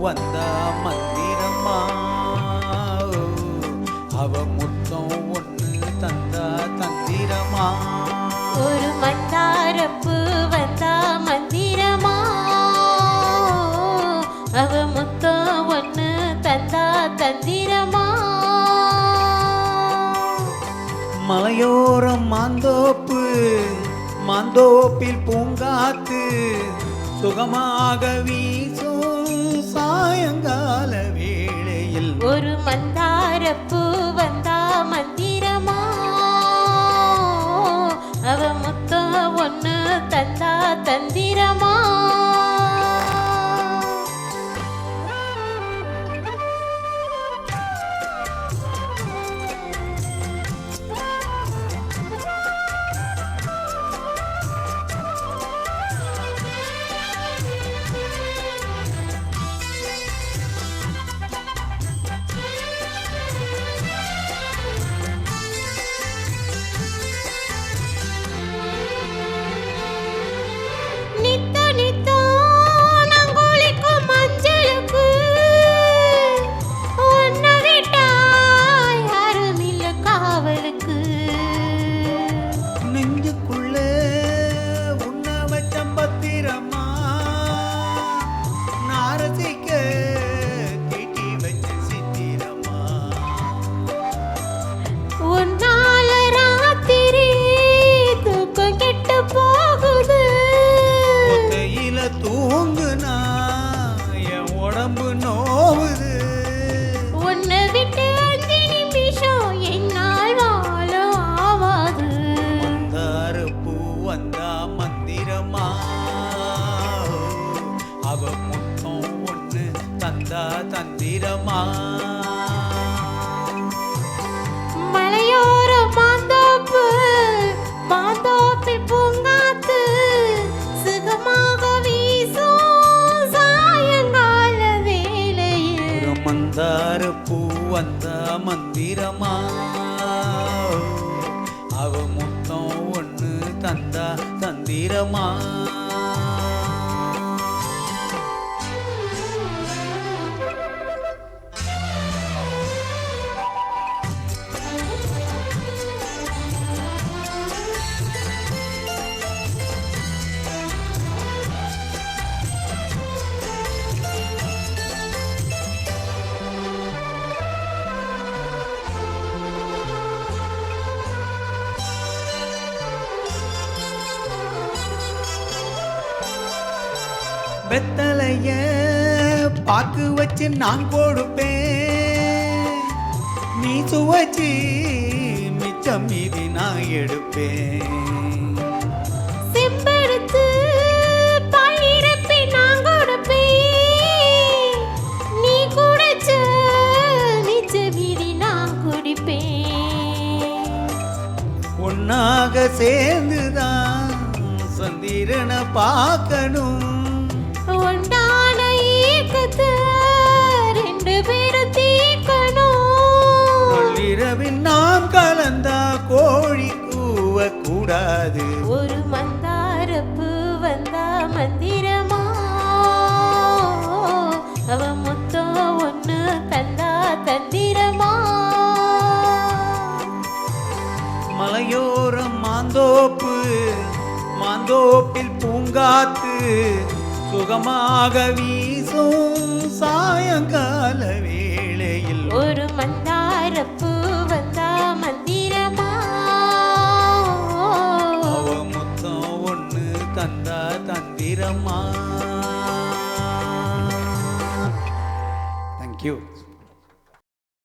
வந்தா மந்திரமா, அவ முத்தம் ஒண்ணு தந்தா தந்திரமா. ஒரு மந்தாரப்பு வந்தா மந்திரமா, அவ முத்தம் ஒண்ணு தந்தா தந்திரமா. மலையோரம் மாந்தோப்பு, மாந்தோப்பில் பூங்காத்து சுகமாக வீசும் சாயங்கால வேளையில். ஒரு மந்தாரப்பு வந்தா மந்திரமா, அவ முத்தம் ஒண்ணு தந்தா தந்திரமா. தூங்குனா என் உடம்பு நோவுது. உன்னை விட்டு 5 நிமிஷம் என்னால் வாழ ஆவாது. மந்தார பூ வந்தா மந்திரமா, அவ முத்தம் ஒண்ணு தந்தா தந்திரமா. மலையோர மாந்தோப்பு, மாந்தோப்பில் பூங்காத்து சுகமாக வீசும் சாயங்கால வேளையில். மந்தார பூ வந்தா மந்திரமா, அவ முத்தம் ஒண்ணு தந்தா தந்திரமா. வெத்தலைய பாக்கு வச்சு நான் கொடுப்பேன், நீ சுவச்சு மிச்சம் மீதி நான் எடுப்பேன். செம்பெடுத்து பாயிரப்பி நான் கொடுப்பேன், நீ குடிச்ச மிச்ச மீதி நான் குடிப்பேன். ஒன்னாக சேர்ந்துதான் சந்திரனை பார்க்கணும், ஒன்றான ஏக்கத்தை 2 பேரும் தீக்கணும். நள்ளிரவில் நாம் கலந்தா கோழி கூவ கூடாது. ஒரு மந்தாரப்பு வந்தா மந்திரமா, அவ முத்தம் ஒண்ணு தந்தா தந்திரமா. மலையோரம் மாந்தோப்பு, மாந்தோப்பில் பூங்காத்து சுகமாக வீசும் சாயங்கால வேளையில். ஒரு மந்தாரப்பு வந்தா மந்திரமா, அவ முத்தம் ஒண்ணு தந்தா தந்திரமா. தேங்க்யூ.